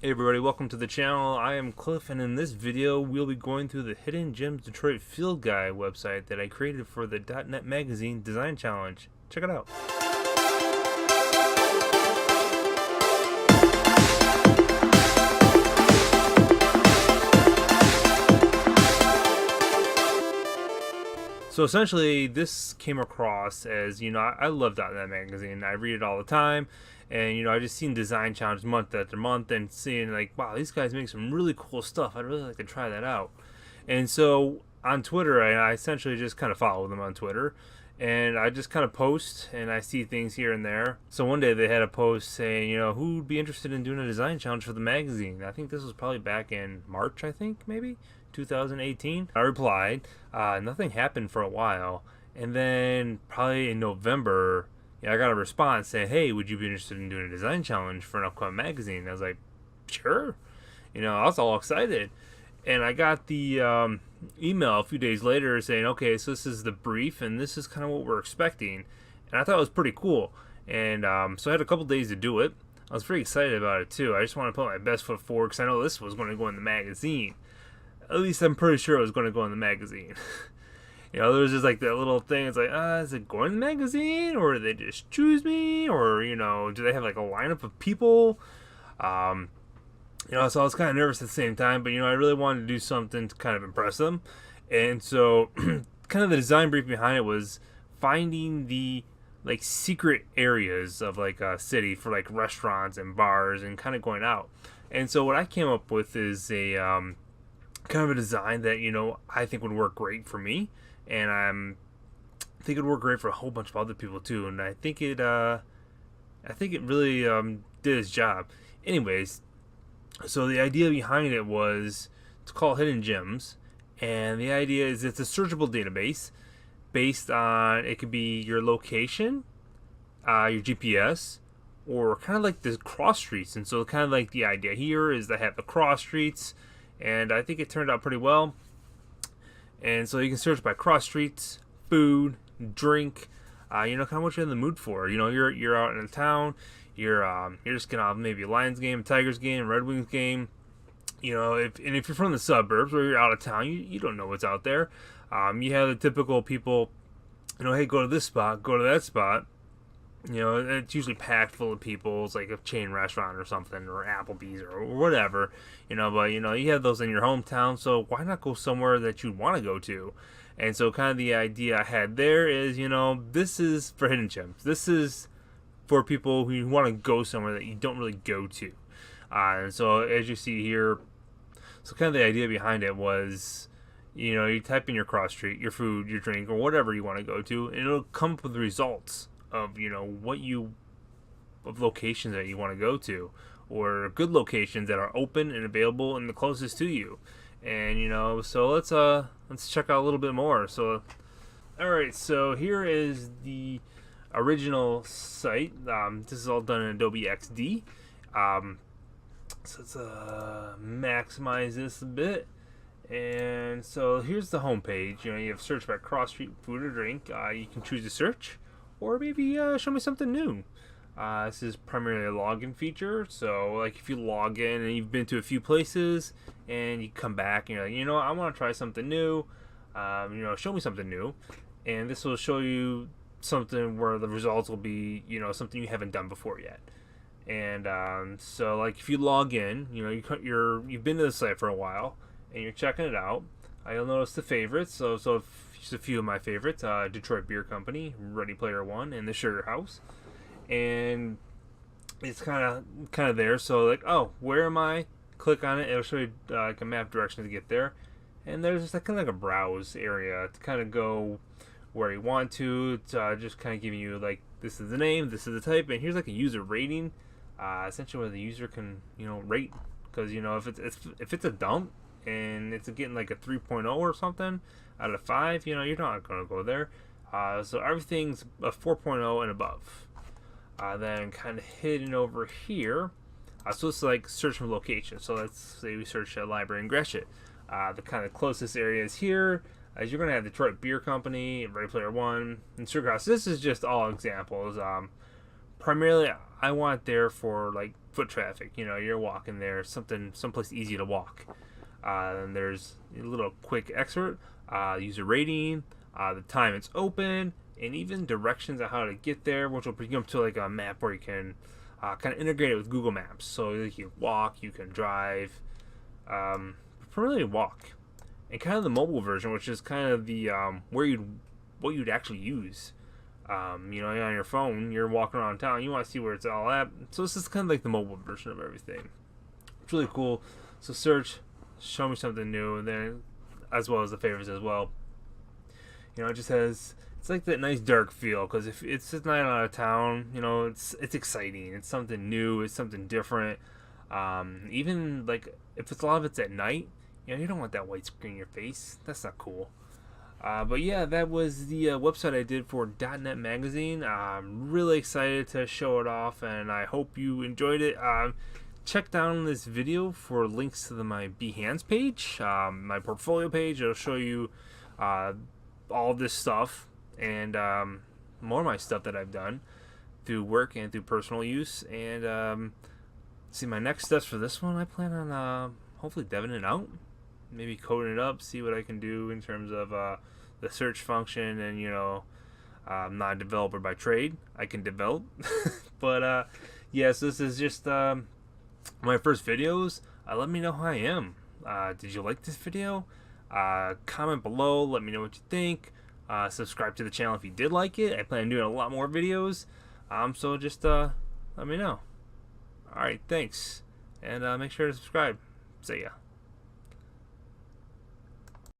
Hey everybody, welcome to the channel. I am Cliff, and in this video we'll be going through the Hidden Gems Detroit Field Guide website that I created for the .NET Magazine Design Challenge. Check it out. So essentially, this came across as, I love .NET Magazine. I read it all the time, and I just seen design challenges month after month, and seeing like, wow, these guys make some really cool stuff. I'd really like to try that out. And so on Twitter, I essentially just kind of follow them on Twitter, and I just kind of post, and I see things here and there. So one day they had a post saying, who would be interested in doing a design challenge for the magazine? I think this was probably back in March, I think, maybe 2018. I replied. Nothing happened for a while, and then probably in November, I got a response saying, "Hey, would you be interested in doing a design challenge for an upcoming magazine?" And I was like, "Sure." I was all excited, and I got the email a few days later saying, "Okay, so this is the brief, and this is kind of what we're expecting." And I thought it was pretty cool, and so I had a couple days to do it. I was pretty excited about it too. I just want to put my best foot forward because I know this was going to go in the magazine. At least I'm pretty sure it was going to go in the magazine. There was just like that little thing. It's like, is it going in the magazine, or did they just choose me, or do they have like a lineup of people? So I was kind of nervous at the same time, but I really wanted to do something to kind of impress them, and so kind of the design brief behind it was finding the like secret areas of like a city for like restaurants and bars and kind of going out. And so what I came up with is a kind of a design that I think would work great for me, and I think it would work great for a whole bunch of other people too. And I think it really did its job. Anyways, so the idea behind it was to call Hidden Gems, and the idea is it's a searchable database based on, it could be your location, your GPS, or kind of like the cross streets. And so kind of like the idea here is to have the cross streets, and I think it turned out pretty well. And so you can search by cross streets, food, drink, kind of what you're in the mood for. You're out in a town, you're just getting off maybe a Lions game, a Tigers game, Red Wings game. If you're from the suburbs or you're out of town, you don't know what's out there. You have the typical people, hey, go to this spot, go to that spot. It's usually packed full of people. It's like a chain restaurant or something, or Applebee's or whatever. But you have those in your hometown, so why not go somewhere that you want to go to? And so kind of the idea I had there is, this is for hidden gems. This is for people who want to go somewhere that you don't really go to. And so as you see here, so kind of the idea behind it was, you type in your cross street, your food, your drink, or whatever you want to go to, and it'll come up with results of of locations that you want to go to, or good locations that are open and available and the closest to you. And so let's check out a little bit more. So all right, so here is the original site. This is all done in Adobe XD. So let's maximize this a bit. And so here's the home page. You have search by cross street, food, or drink. You can choose to search, or maybe show me something new. This is primarily a login feature. So like if you log in and you've been to a few places and you come back and you're like, I want to try something new. Show me something new. And this will show you something where the results will be, something you haven't done before yet. And so like if you log in, you've been to the site for a while and you're checking it out. You'll notice the favorites. So just a few of my favorites: Detroit Beer Company, Ready Player One, and the Sugar House. And it's kind of there. So like, oh, where am I? Click on it. It'll show you like a map direction to get there. And there's just kind of like a browse area to kind of go where you want to. It's just kind of giving you like, this is the name, this is the type, and here's like a user rating. Essentially where the user can rate, because if it's a dump and it's getting like a 3.0 or something out of 5, you're not going to go there. So everything's a 4.0 and above. Then kind of hidden over here, so it's like search for location. So let's say we search a library in Gresham. The kind of closest areas here, as you're going to have Detroit Beer Company, Ready Player One, and Sugar House. This is just all examples. Primarily, I want there for like foot traffic. You know, you're walking there, someplace easy to walk. And there's a little quick excerpt, user rating, the time it's open, and even directions on how to get there, which will bring you up to like a map where you can kind of integrate it with Google Maps. So you can walk, you can drive, primarily walk, and kind of the mobile version, which is kind of the what you'd actually use. You know, on your phone, you're walking around town, you want to see where it's all at. So this is kind of like the mobile version of everything. It's really cool. So search, show me something new, and then as well as the favorites as well. You know, it just has, it's like that nice dark feel, because if it's just night out of town, you know, it's exciting. It's something new. It's something different. Even like if it's a lot of it's at night, you know, you don't want that white screen in your face. That's not cool. But yeah, that was the website I did for .NET Magazine. I'm really excited to show it off, and I hope you enjoyed it. Check down this video for links to my Behance page, my portfolio page. It'll show you all this stuff and more of my stuff that I've done through work and through personal use. And see, my next steps for this one, I plan on hopefully deving it out, maybe coding it up, see what I can do in terms of the search function. And you know, I'm not a developer by trade. I can develop, but yes, this is just my first videos. Let me know how I am. Did you like this video? Comment below, let me know what you think. Subscribe to the channel if you did like it. I plan on doing a lot more videos, so just let me know. Alright, thanks, and make sure to subscribe. See ya.